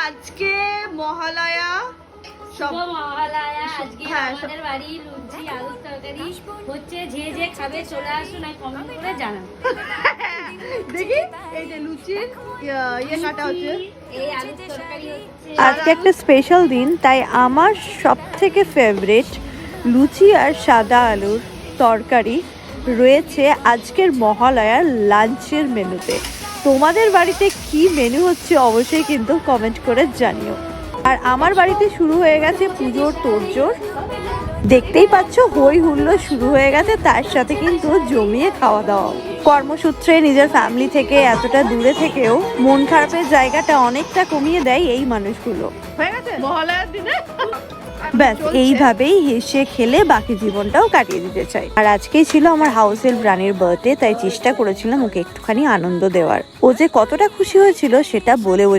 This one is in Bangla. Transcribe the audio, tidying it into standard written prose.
আজকে মহালয়া, শুভ মহালয়া। আজকে আমাদের বাড়ি লুচি আলুর তরকারি হচ্ছে। যে যে খাবে চলে আসুন, আর কমেন্ট করে জানান। দেখি এই যে লুচির ইয়ে কাটা হচ্ছে, এই আলুর তরকারি হচ্ছে। আজকে একটা স্পেশাল দিন, তাই আমার সবথেকে ফেভারিট লুচি আর সাদা আলুর তরকারি রয়েছে আজকের মহালয়ার লাঞ্চের মেনুতে। তোমাদের বাড়িতে কি মেনু হচ্ছে অবশ্যই কিন্তু কমেন্ট করে জানিও। আর আমার বাড়িতে শুরু হয়ে গেছে পুজোর তোড়জোড়, দেখতেই পাচ্ছ হই হুল্লোড় শুরু হয়ে গেছে, তার সাথে কিন্তু জমিয়ে খাওয়া দাওয়া। কর্মসূত্রে নিজের ফ্যামিলি থেকে এতটা দূরে থেকেও মন খারাপের জায়গাটা অনেকটা কমিয়ে দেয় এই মানুষগুলো। হয়ে গেছে মহালয়ার দিনে। ব্যাস এইভাবেই হেসে খেলে বাকি জীবনটাও কাটিয়ে দিতে চাই। আর আজকেই ছিল আমার হাউস হেল্প রানীর বার্থডে, তাই চেষ্টা করেছিলাম ওকে একটুখানি আনন্দ দেওয়ার। ও যে কতটা খুশি হয়েছিল সেটা বলে বোঝা